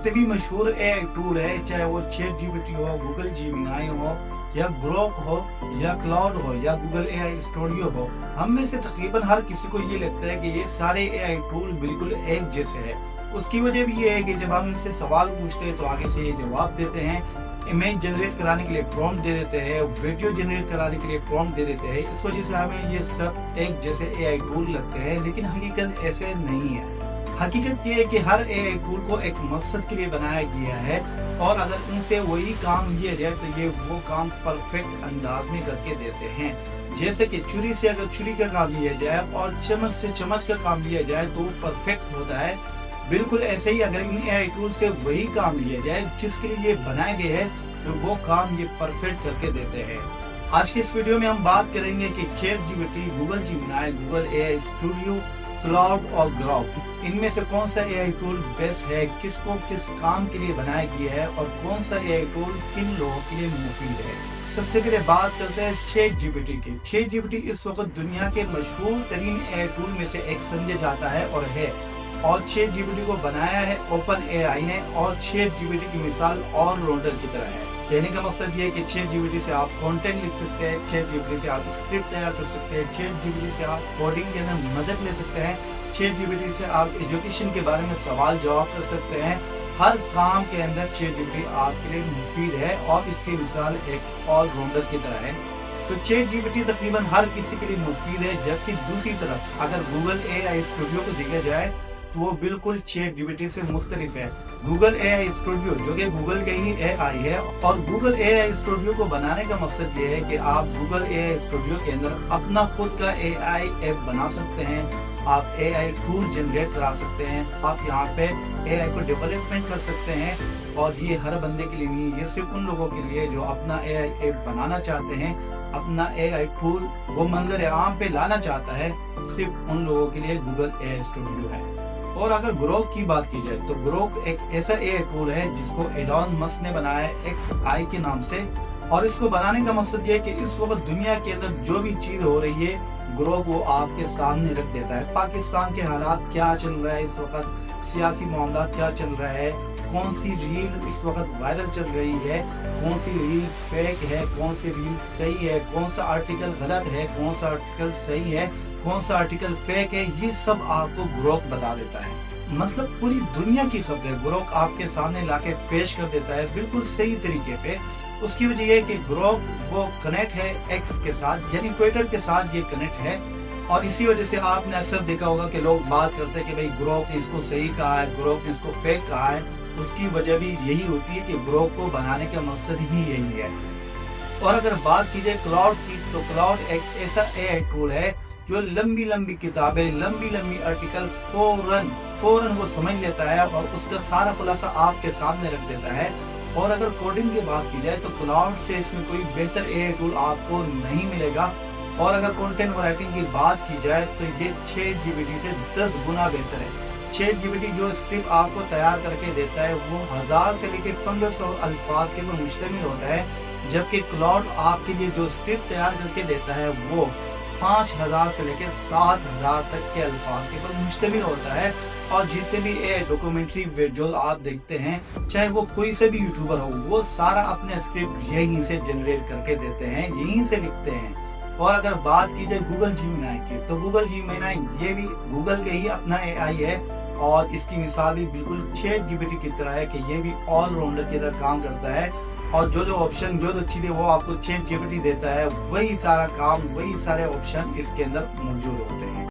जितने भी मशहूर एआई टूल है, चाहे वो चैट जीपीटी हो, गूगल जेमिनी हो, या ग्रोक हो, या क्लाउड हो, या गूगल एआई स्टूडियो हो, हम में से तकरीबन हर किसी को ये लगता है कि ये सारे एआई टूल बिल्कुल एक जैसे हैं। उसकी वजह भी ये है कि जब हम इनसे सवाल पूछते हैं तो आगे से ये जवाब देते हैं, इमेज जनरेट कराने के लिए प्रॉम्प्ट दे देते हैं, वीडियो जनरेट कराने के लिए प्रॉम्प्ट दे देते हैं। इस वजह से हमें ये सब एक जैसे एआई टूल लगते हैं, लेकिन हकीकत ऐसे नहीं है। हकीकत ये है कि हर एआई टूल को एक मकसद के लिए बनाया गया है, और अगर इनसे वही काम लिया जाए तो ये वो काम परफेक्ट अंदाज में करके देते हैं। जैसे कि छुरी से अगर छुरी का काम लिया जाए और चम्मच से चम्मच का काम लिया जाए तो परफेक्ट होता है। बिल्कुल ऐसे ही अगर इन एआई टूल से वही काम लिया जाए जिसके लिए ये बनाए गए हैं तो वो काम ये परफेक्ट करके देते हैं। आज के इस वीडियो में हम बात करेंगे कि chat GPT, Google Gemini, Google AI studio, cloud और ग्रोक, इनमें से कौन सा एआई टूल बेस्ट है, किसको किस काम के लिए बनाया गया है, और कौन सा एआई टूल किन लोगों के लिए मुफीद है। सबसे पहले बात करते हैं चैट जीपीटी की। चैट जीपीटी इस वक्त दुनिया के मशहूर तरीन एआई टूल में से एक समझा जाता है और चैट जीपीटी को बनाया है ओपन एआई ने, और चैट जीपीटी की मिसाल ऑलराउंडर की तरह है। कहने का मकसद ये है कि चैट जीपीटी से आप कंटेंट लिख सकते हैं, चैट जीपीटी से आप स्क्रिप्ट तैयार कर सकते हैं, चैट जीपीटी से आप कोडिंग के अंदर मदद ले सकते हैं, चैट जीपीटी से आप एजुकेशन के बारे में सवाल जवाब कर सकते हैं। हर काम के अंदर चैट जीपीटी आपके लिए मुफीद है और इसकी मिसाल एक ऑलराउंडर की तरह है। तो चैट जीपीटी तकरीबन हर किसी के लिए मुफीद है, जबकि दूसरी तरफ अगर गूगल एआई स्टूडियो को देखा जाए तो वो बिल्कुल चैट जीपीटी से मुख्तलिफ है। गूगल एआई स्टूडियो जो कि गूगल का ही एआई है, और गूगल एआई स्टूडियो को बनाने का मकसद ये है कि आप गूगल एआई स्टूडियो के अंदर अपना खुद का एआई ऐप बना सकते हैं, आप एआई टूल जनरेट करा सकते हैं, आप यहाँ पे एआई को डेवलपमेंट कर सकते हैं। और ये हर बंदे के लिए नहीं, ये सिर्फ उन लोगों के लिए जो अपना एआई ऐप बनाना चाहते हैं, अपना एआई टूल वो मंजर आम पे लाना चाहता है, सिर्फ उन लोगों के लिए गूगल एआई स्टूडियो है। और अगर ग्रोक की बात की जाए तो ग्रोक एक ऐसा एआई टूल है जिसको एलॉन मस्क ने बनाया है XAI के नाम से, और इसको बनाने का मकसद ये है कि इस वक्त दुनिया के अंदर जो भी चीज हो रही है ग्रोक वो आपके सामने रख देता है। पाकिस्तान के हालात क्या चल रहा है इस वक्त, सियासी मामला क्या चल रहा है, कौन सी रील इस वक्त वायरल चल रही है, कौन सी रील फेक है, कौन सी रील सही है, कौन सा आर्टिकल गलत है, कौन सा आर्टिकल सही है, कौन सा आर्टिकल फेक है, ये सब आपको ग्रोक बता देता है। मतलब पूरी दुनिया की खबरें ग्रोक आपके सामने लाके पेश कर देता है बिल्कुल सही तरीके पे। उसकी वजह ये है कि ग्रोक वो कनेक्ट है एक्स के साथ, यानी ट्विटर के साथ ये कनेक्ट है, और इसी वजह से आपने अक्सर देखा होगा कि लोग बात करते हैं कि भाई ग्रोक ने इसको सही कहा है, ग्रोक ने इसको फेक कहा है। उसकी वजह भी यही होती है कि ग्रोक को बनाने का मकसद ही यही है। और अगर बात की जाए क्लाउड की, तो क्लाउड एक ऐसा एआई टूल है जो लंबी लंबी किताबें, लंबी लंबी आर्टिकल फौरन वो समझ लेता है और उसका सारा खुलासा आपके सामने रख देता है। और अगर कोडिंग की बात की जाए तो क्लाउड से इसमें कोई बेहतर एआई टूल आपको नहीं मिलेगा। और अगर कंटेंट राइटिंग की बात की जाए तो ये चैट जीपीटी से 10 गुना बेहतर है। चैट जीपीटी जो स्क्रिप्ट आपको तैयार करके देता है वो 1000 से लेकर 1500 अल्फाज के ऊपर मुश्तमिल होता है, जबकि क्लाउड आपके लिए जो स्क्रिप्ट तैयार करके देता है वो 5000 से लेकर 7000 तक के अल्फाज के ऊपर मुश्तमिल होता है। और जितने भी डॉक्यूमेंट्री वीडियो आप देखते हैं, चाहे वो कोई से भी यूट्यूबर हो, वो सारा अपने स्क्रिप्ट यहीं से जनरेट करके देते हैं, यहीं से लिखते हैं। और अगर बात की जाए गूगल जेमिनी की, तो गूगल जेमिनी ये भी गूगल का ही अपना एआई है, और इसकी मिसाल भी बिल्कुल चैट जीपीटी की तरह है कि ये भी ऑलराउंडर की तरह काम करता है, और जो ऑप्शन जो चीजें वो आपको चैट जीपीटी देता है, वही सारा काम, वही सारे ऑप्शन इसके अंदर मौजूद होते हैं।